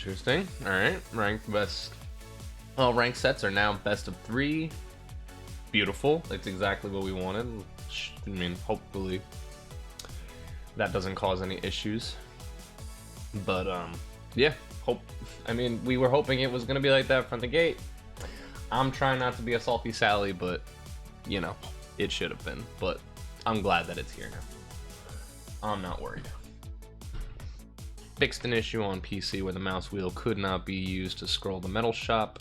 Interesting. All right, ranked best. All ranked sets are now best of 3. Beautiful. That's exactly what we wanted. I mean, hopefully that doesn't cause any issues. But yeah. I mean, we were hoping it was gonna be like that from the gate. I'm trying not to be a salty Sally, but you know, it should have been. But I'm glad that it's here now. I'm not worried. Fixed an issue on PC where the mouse wheel could not be used to scroll the metal shop.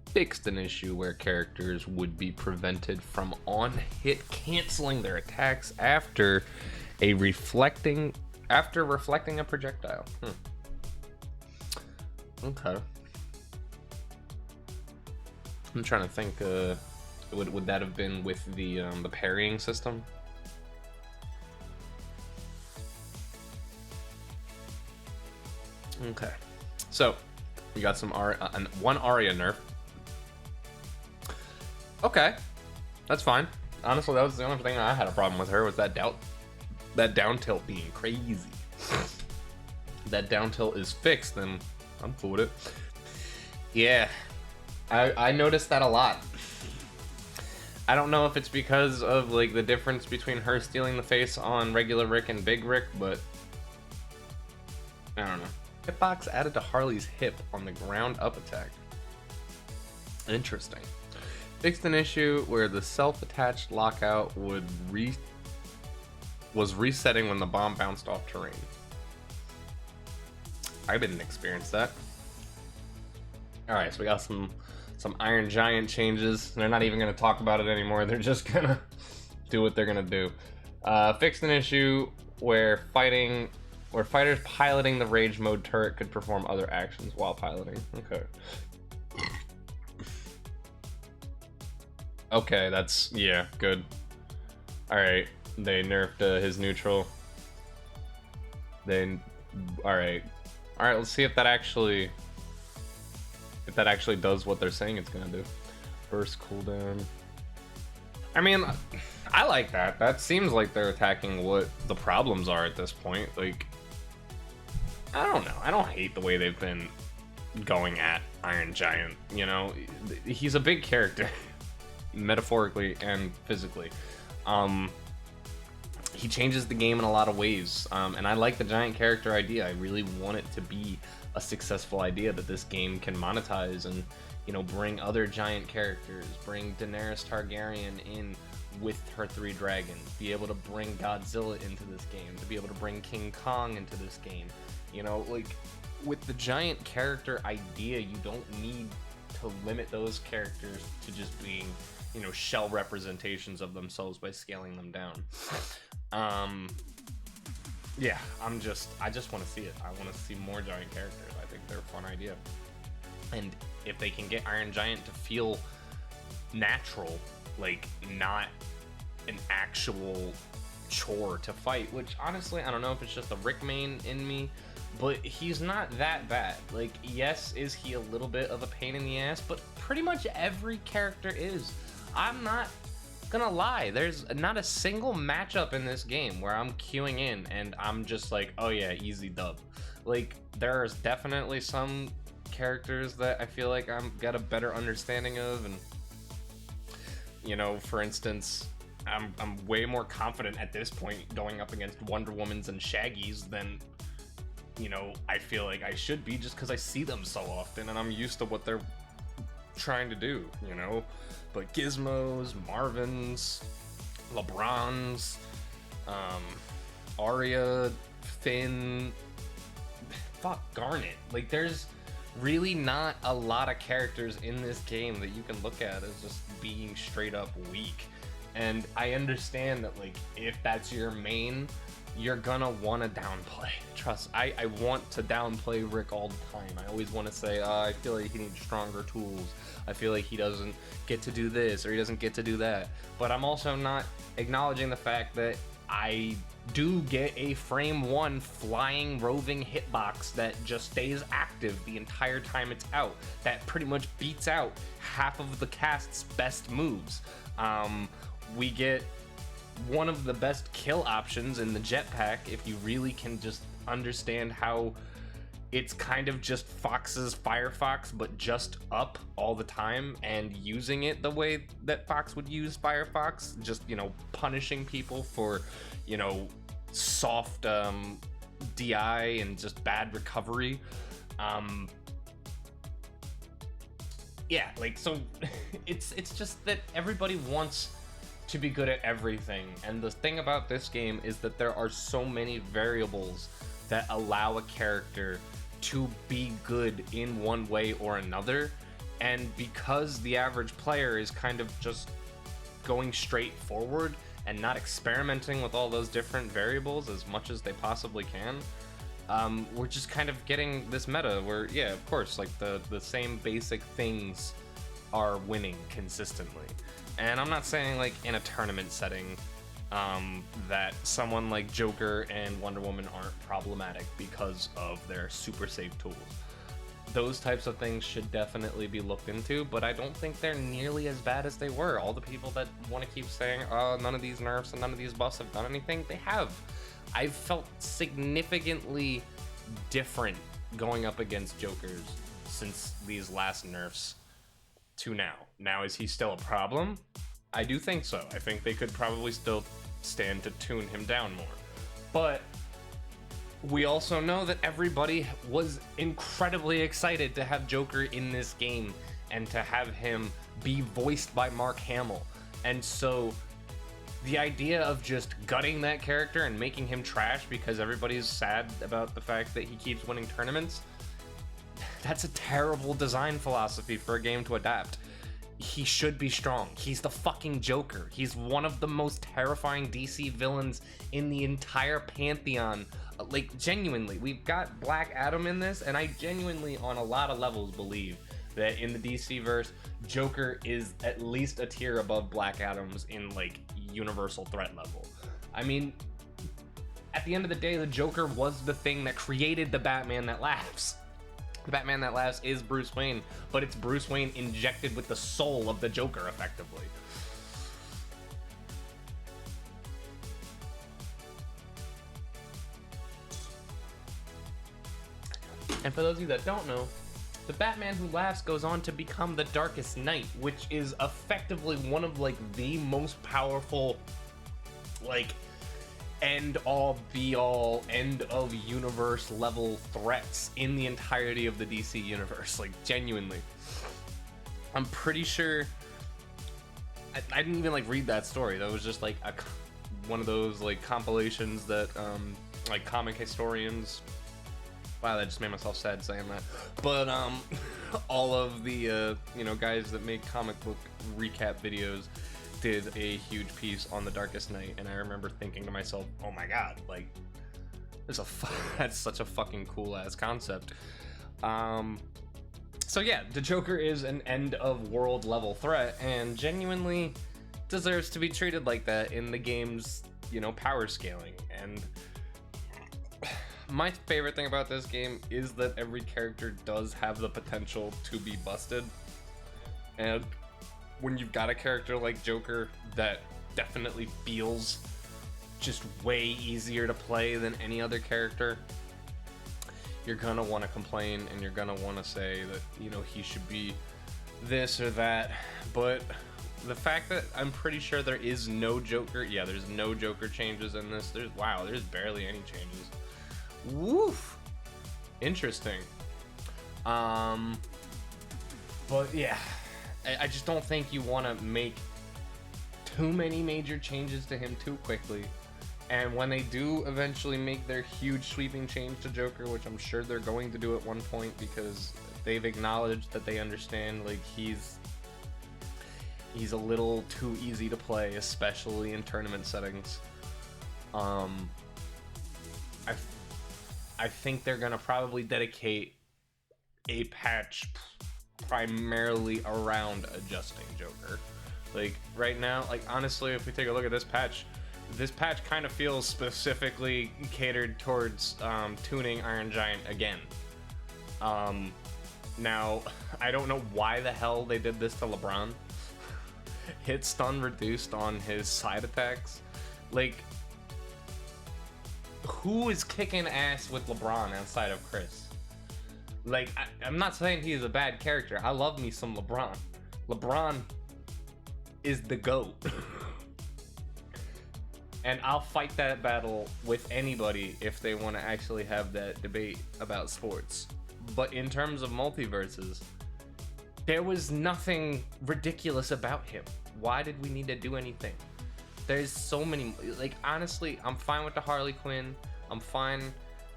Fixed an issue where characters would be prevented from on-hit canceling their attacks after reflecting a projectile. Okay. I'm trying to think. Would that have been with the parrying system? Okay, so we got some one Aria nerf. Okay, that's fine. Honestly, that was the only thing I had a problem with her, was that down tilt being crazy. That down tilt is fixed, then I'm cool with it. Yeah, I noticed that a lot. I don't know if it's because of like the difference between her stealing the face on regular Rick and Big Rick, but I don't know. Hitbox added to Harley's hip on the ground up attack. Interesting. Fixed an issue where the self-attached lockout was resetting when the bomb bounced off terrain. I didn't experience that. Alright, so we got some Iron Giant changes. They're not even going to talk about it anymore. They're just going to do what they're going to do. Fixed an issue where fighters piloting the rage mode turret could perform other actions while piloting. Okay. Okay, that's, yeah, good. Alright, they nerfed his neutral. Alright, let's see if that actually does what they're saying it's gonna do. Burst cooldown. I mean, I like that. That seems like they're attacking what the problems are at this point. Like, I don't know. I don't hate the way they've been going at Iron Giant, you know? He's a big character, metaphorically and physically. He changes the game in a lot of ways, and I like the giant character idea. I really want it to be a successful idea that this game can monetize and, you know, bring other giant characters, bring Daenerys Targaryen in with her 3 dragons, be able to bring Godzilla into this game, to be able to bring King Kong into this game. You know, like, with the giant character idea, you don't need to limit those characters to just being, you know, shell representations of themselves by scaling them down. Yeah, I just want to see it. I want to see more giant characters. I think they're a fun idea. And if they can get Iron Giant to feel natural, like not an actual chore to fight, which honestly, I don't know if it's just the Rick main in me, but he's not that bad. Like, yes, is he a little bit of a pain in the ass, but pretty much every character is. I'm not gonna lie, there's not a single matchup in this game where I'm queuing in and I'm just like, oh yeah, easy dub. Like, there's definitely some characters that I feel like I'm got a better understanding of, and you know, for instance, I'm way more confident at this point going up against Wonder Woman's and Shaggy's than, you know, I feel like I should be, just because I see them so often and I'm used to what they're trying to do, you know. But Gizmos, Marvins, LeBrons, Arya, Finn, fuck, Garnet. Like, there's really not a lot of characters in this game that you can look at as just being straight up weak. And I understand that, like, if that's your main, you're gonna want to downplay. Trust, I want to downplay Rick all the time. I always want to say, I feel like he needs stronger tools. I feel like he doesn't get to do this or he doesn't get to do that. But I'm also not acknowledging the fact that I do get a frame 1 flying roving hitbox that just stays active the entire time it's out. That pretty much beats out half of the cast's best moves. We get one of the best kill options in the jetpack if you really can just understand how it's kind of just Fox's Firefox, but just up all the time and using it the way that Fox would use Firefox, just, you know, punishing people for, you know, soft DI and just bad recovery. Yeah, like, so it's just that everybody wants to be good at everything, and the thing about this game is that there are so many variables that allow a character to be good in one way or another, and because the average player is kind of just going straight forward and not experimenting with all those different variables as much as they possibly can, we're just kind of getting this meta where, yeah, of course, like the same basic things are winning consistently. And I'm not saying like in a tournament setting that someone like Joker and Wonder Woman aren't problematic because of their super safe tools. Those types of things should definitely be looked into, but I don't think they're nearly as bad as they were. All the people that want to keep saying, oh, none of these nerfs and none of these buffs have done anything, they have. I've felt significantly different going up against Jokers since these last nerfs to now. Now, is he still a problem? I do think so. I think they could probably still stand to tune him down more. But we also know that everybody was incredibly excited to have Joker in this game and to have him be voiced by Mark Hamill. And so the idea of just gutting that character and making him trash because everybody's sad about the fact that he keeps winning tournaments, that's a terrible design philosophy for a game to adapt. He should be strong. He's the fucking Joker. He's one of the most terrifying DC villains in the entire pantheon. Like, genuinely, we've got Black Adam in this, and I genuinely, on a lot of levels, believe that in the DC verse, Joker is at least a tier above Black Adam's in, like, universal threat level. I mean, at the end of the day, the Joker was the thing that created the Batman that laughs. The Batman that laughs is Bruce Wayne, but it's Bruce Wayne injected with the soul of the Joker, effectively. And for those of you that don't know, the Batman Who Laughs goes on to become the Darkest Knight, which is effectively one of, like, the most powerful, like, end-all, be-all, end-of-universe level threats in the entirety of the DC universe. Like, genuinely. I'm pretty sure... I didn't even, like, read that story. That was just, like, one of those, like, compilations that, like, comic historians... Wow, that just made myself sad saying that. But, all of the, you know, guys that make comic book recap videos did a huge piece on the Darkest Knight, and I remember thinking to myself, oh my god, like, that's such a fucking cool-ass concept. So yeah, the Joker is an end-of-world level threat, and genuinely deserves to be treated like that in the game's, you know, power scaling. And my favorite thing about this game is that every character does have the potential to be busted, and when you've got a character like Joker that definitely feels just way easier to play than any other character, you're gonna want to complain and you're gonna want to say that, you know, he should be this or that. But the fact that I'm pretty sure there is no Joker, yeah, there's no Joker changes in this. There's barely any changes. Woof. Interesting. But yeah, I just don't think you want to make too many major changes to him too quickly. And when they do eventually make their huge sweeping change to Joker, which I'm sure they're going to do at one point because they've acknowledged that they understand, like, he's a little too easy to play, especially in tournament settings. I think they're gonna probably dedicate a patch primarily around adjusting Joker. Like, right now, like, honestly, if we take a look at this patch kind of feels specifically catered towards tuning Iron Giant again. Now, I don't know why the hell they did this to LeBron. Hit stun reduced on his side attacks. Like, who is kicking ass with LeBron outside of Chris? Like, I'm not saying he's a bad character. I love me some LeBron. LeBron is the GOAT. And I'll fight that battle with anybody if they want to actually have that debate about sports. But in terms of multiverses, there was nothing ridiculous about him. Why did we need to do anything? There's so many, like, honestly, I'm fine with the Harley Quinn. I'm fine,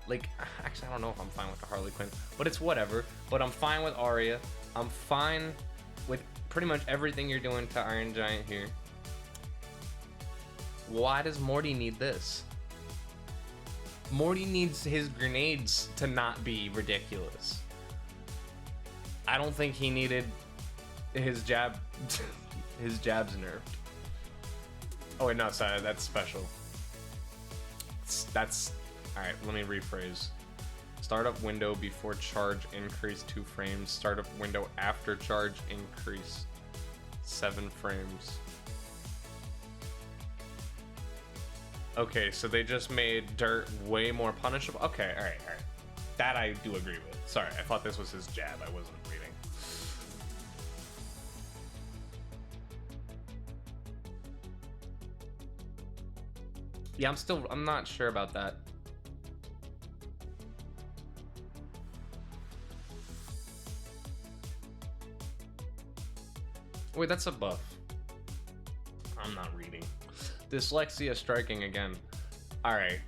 like, actually, I don't know if I'm fine with the Harley Quinn, but it's whatever. But I'm fine with Arya. I'm fine with pretty much everything you're doing to Iron Giant here. Why does Morty need this? Morty needs his grenades to not be ridiculous. I don't think he needed his jabs nerfed. Oh wait, no, sorry, that's special. That's all right. Let me rephrase. Startup window before charge increase 2 frames. Startup window after charge increase 7 frames. Okay, so they just made dirt way more punishable. Okay, all right. That I do agree with. Sorry, I thought this was his jab. I wasn't reading. Yeah, I'm not sure about that. Wait, that's a buff. I'm not reading. Dyslexia striking again. Alright.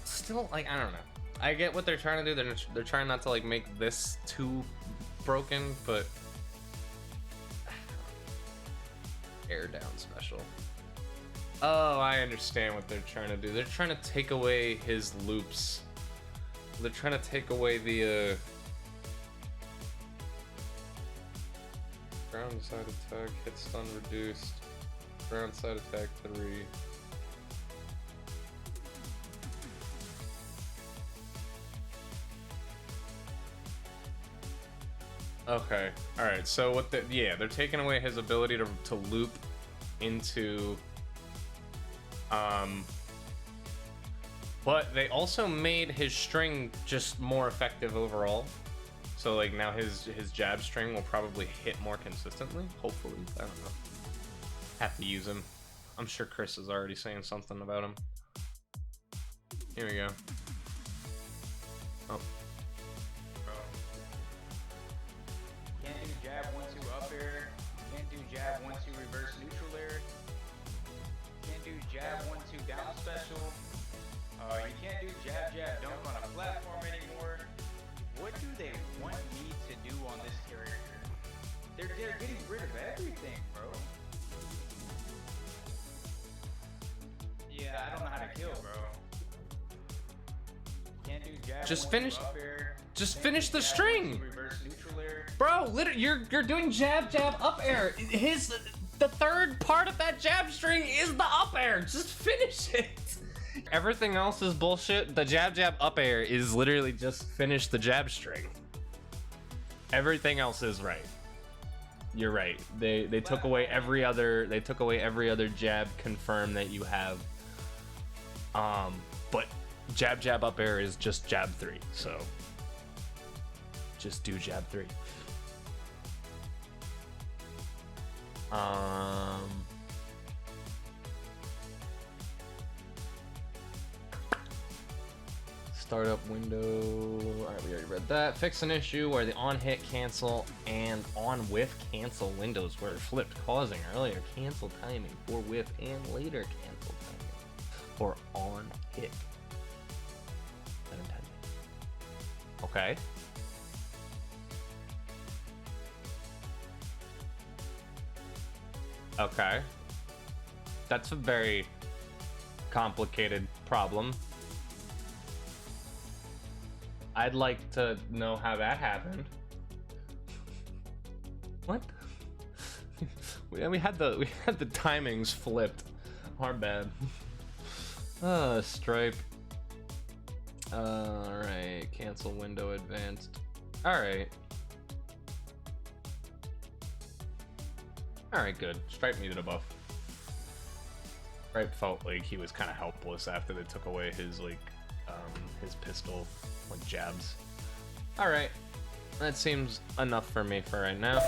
Still, like, I don't know. I get what they're trying to do. They're trying not to, like, make this too broken, but... Air down special. Oh, I understand what they're trying to do. They're trying to take away his loops. They're trying to take away the, ground side attack, hit stun reduced, ground side attack 3. Okay, alright, so what they're taking away his ability to loop into, but they also made his string just more effective overall. So like now his jab string will probably hit more consistently, hopefully. I don't know. Have to use him. I'm sure Chris is already saying something about him. Here we go. Oh. Can't do jab 1-2 up air. Can't do jab 1-2 reverse neutral air. Can't do jab 1-2 down special. You can't do jab dunk on a platform anymore. What do they want me to do on this character? They're getting rid of everything, bro. Yeah, I don't know how to kill, bro. Can't do jab. Just finish. Just finish the string, bro. Literally, you're doing jab up air. The third part of that jab string is the up air. Just finish it. Everything else is bullshit. The jab up air is literally just finish the jab string. Everything else is right. You're right. They took away every other jab confirm that you have. But jab up air is just jab 3. So just do jab 3. Startup window. Alright, we already read that. Fix an issue where the on hit cancel and on whiff cancel windows were flipped, causing earlier cancel timing for whiff and later cancel timing for on hit. Unintended. Okay. Okay. That's a very complicated problem. I'd like to know how that happened. What? we had the timings flipped. Our bad. Stripe. Alright, cancel window advanced. Alright. Alright, good. Stripe needed a buff. Stripe felt like he was kind of helpless after they took away his, like, his pistol like jabs. All right, that seems enough for me for right now.